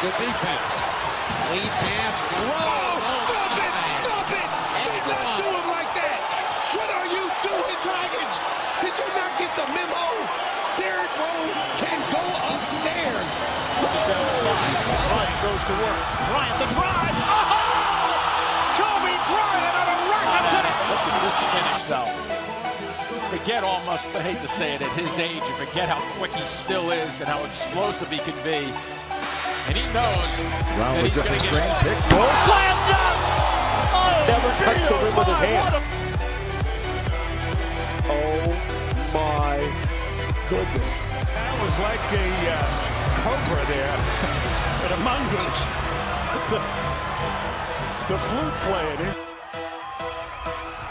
good defense. Lead pass. Stop it! Stop it! Do not do him like that! What are you doing, Dragons? Did you not get the memo? Derrick Rose can go upstairs. Bryant goes to work. Bryant the drive. Oh! Kobe Bryant on a record today. Look at this finish, though. Forget almost, I hate to say it, at his age, you forget how quick he still is and how explosive he can be. And he knows that he's going to get slammed up. Oh, never touched the rim with his hand. Oh my goodness. That was like a cobra there at a mongoose. The flute playing.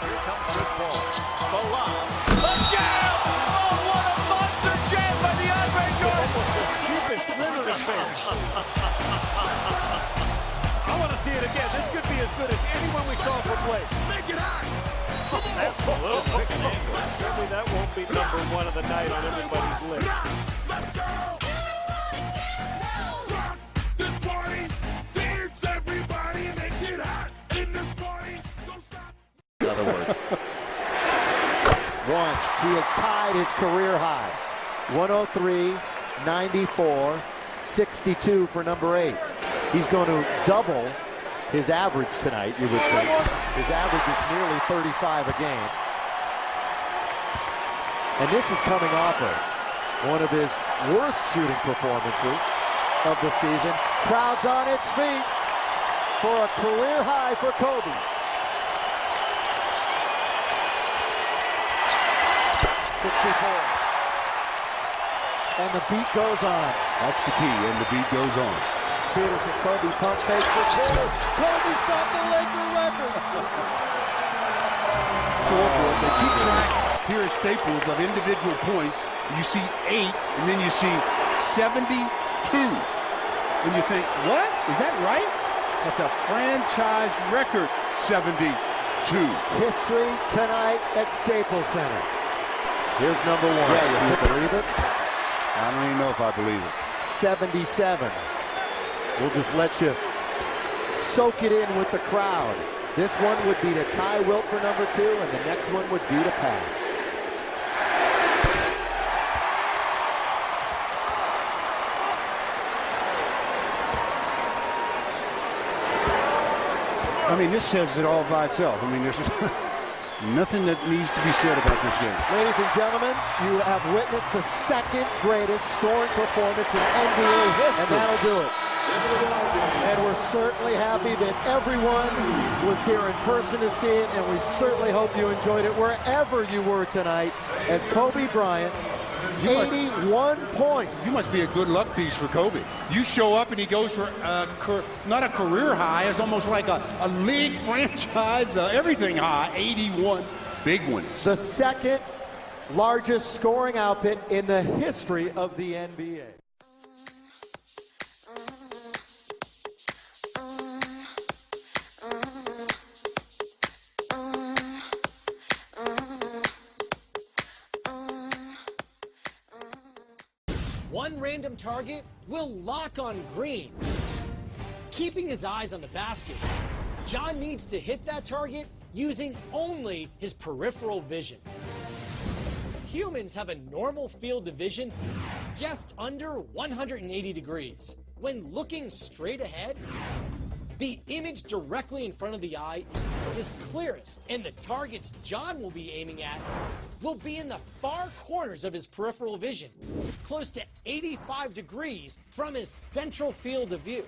Here comes this ball. Below. Touchdown! Oh, what a monster jam by the Andre Jordan! The cheapest grin on his face. I want to see it again. This could be as good as anyone we saw from Blake. Make it hot! Absolutely. Certainly that won't be number one of the night on everybody's list. Let's go! Rock this party! Dance everybody! Make it hot in this party! Don't stop! In other words. Once he has tied his career high. 103, 94, 62 for number 8. He's going to double his average tonight, you would think. His average is nearly 35 a game. And this is coming off of one of his worst shooting performances of the season. Crowd's on its feet for a career high for Kobe. And the beat goes on. That's the key, and the beat goes on. Peterson, Kobe, pump fake for two. Kobe's got the Laker record. Scoreboard, they keep track here at Staples of individual points. You see 8, and then you see 72. And you think, what? Is that right? That's a franchise record, 72. History tonight at Staples Center. Here's number 1. Yeah, you believe it? I don't even know if I believe it. 77. We'll just let you soak it in with the crowd. This one would be to tie Wilt for number 2, and the next one would be to pass. I mean, this says it all by itself. I mean, there's nothing that needs to be said about this game. Ladies and gentlemen, you have witnessed the second greatest scoring performance in NBA history. And that'll do it. And we're certainly happy that everyone was here in person to see it, and we certainly hope you enjoyed it wherever you were tonight as Kobe Bryant, 81 points. You must be a good luck piece for Kobe. You show up and he goes for not a career high, it's almost like a league franchise, everything high, 81 big ones. The second largest scoring output in the history of the NBA. One random target will lock on Green. Keeping his eyes on the basket, John needs to hit that target using only his peripheral vision. Humans have a normal field of vision just under 180 degrees. When looking straight ahead, the image directly in front of the eye is clearest, and the targets John will be aiming at will be in the far corners of his peripheral vision, close to 85 degrees from his central field of view.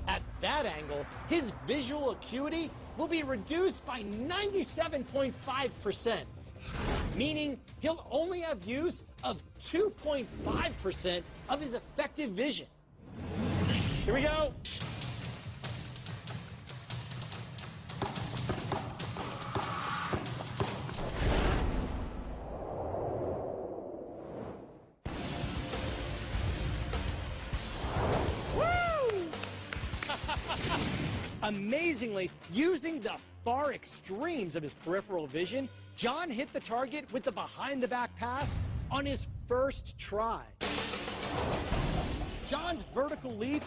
At that angle, his visual acuity will be reduced by 97.5%, meaning he'll only have use of 2.5% of his effective vision. Here we go. Amazingly, using the far extremes of his peripheral vision, John hit the target with the behind-the-back pass on his first try. John's vertical leap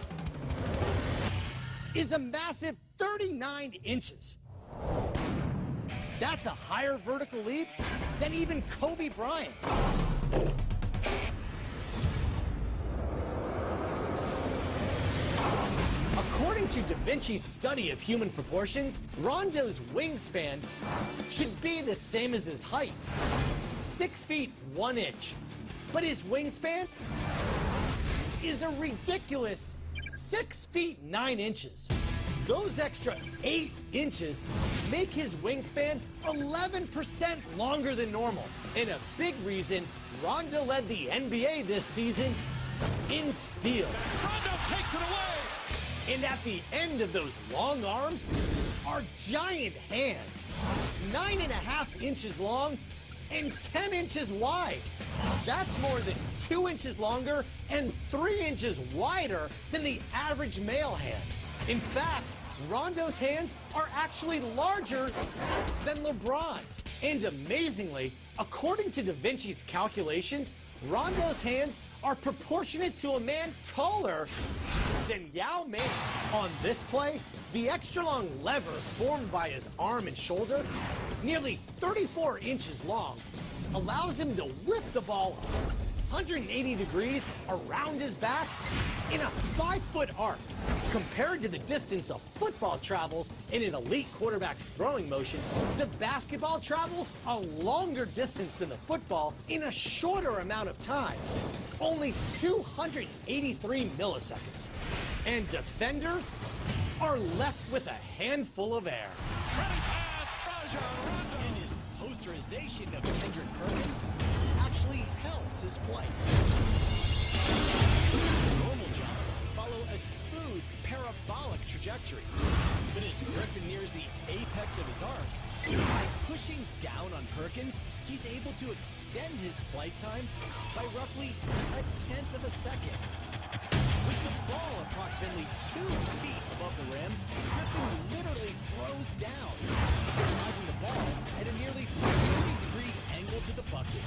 is a massive 39 inches. That's a higher vertical leap than even Kobe Bryant. According to Da Vinci's study of human proportions, Rondo's wingspan should be the same as his height, 6 feet 1 inch. But his wingspan is a ridiculous 6 feet 9 inches. Those extra 8 inches make his wingspan 11% longer than normal. And a big reason Rondo led the NBA this season in steals. Rondo takes it away. And at the end of those long arms are giant hands, 9.5 inches long and 10 inches wide. That's more than 2 inches longer and 3 inches wider than the average male hand. In fact, Rondo's hands are actually larger than LeBron's. And amazingly, according to Da Vinci's calculations, Rondo's hands are proportionate to a man taller than Yao Ming. On this play, the extra long lever formed by his arm and shoulder, nearly 34 inches long, allows him to whip the ball 180 degrees around his back in a 5-foot arc. Compared to the distance a football travels in an elite quarterback's throwing motion, the basketball travels a longer distance than the football in a shorter amount of time, only 283 milliseconds. And defenders are left with a handful of air. And his posterization of Kendrick Perkins actually helped his flight. Normal jumps follow a smooth, parabolic trajectory. But as Griffin nears the apex of his arc, by pushing down on Perkins, he's able to extend his flight time by roughly 1/10 of a second. With the ball approximately 2 feet above the rim, Griffin literally throws down, driving the ball at a nearly 30-degree angle to the bucket.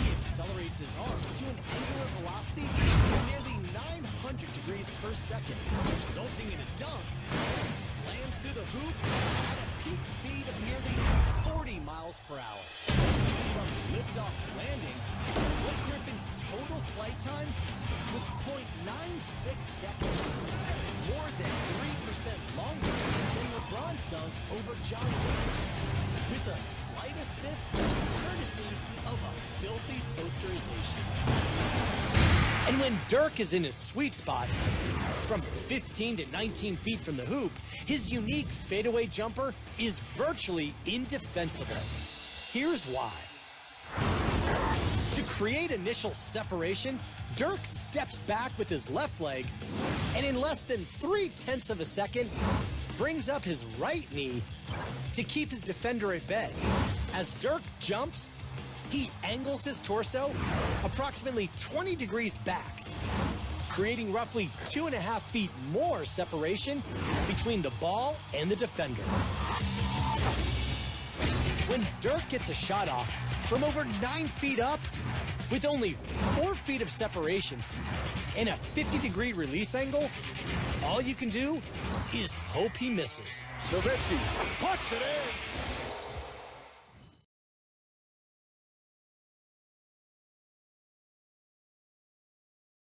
He accelerates his arm to an angular velocity of nearly 900 degrees per second, resulting in a dunk that slams through the hoop at a peak speed of nearly 40 miles per hour. From liftoff to landing, Blake Griffin's total flight time was 0.96 seconds, more than 3% longer than LeBron's dunk over John Williams, with a slight assist courtesy of a filthy posterization. And when Dirk is in his sweet spot, from 15 to 19 feet from the hoop, his unique fadeaway jumper is virtually indefensible. Here's why. To create initial separation, Dirk steps back with his left leg, and in less than 0.3 of a second, brings up his right knee to keep his defender at bay. As Dirk jumps, he angles his torso approximately 20 degrees back, creating roughly 2.5 feet more separation between the ball and the defender. When Dirk gets a shot off from over 9 feet up, with only 4 feet of separation and a 50-degree release angle, all you can do is hope he misses. Nowitzki puts it in.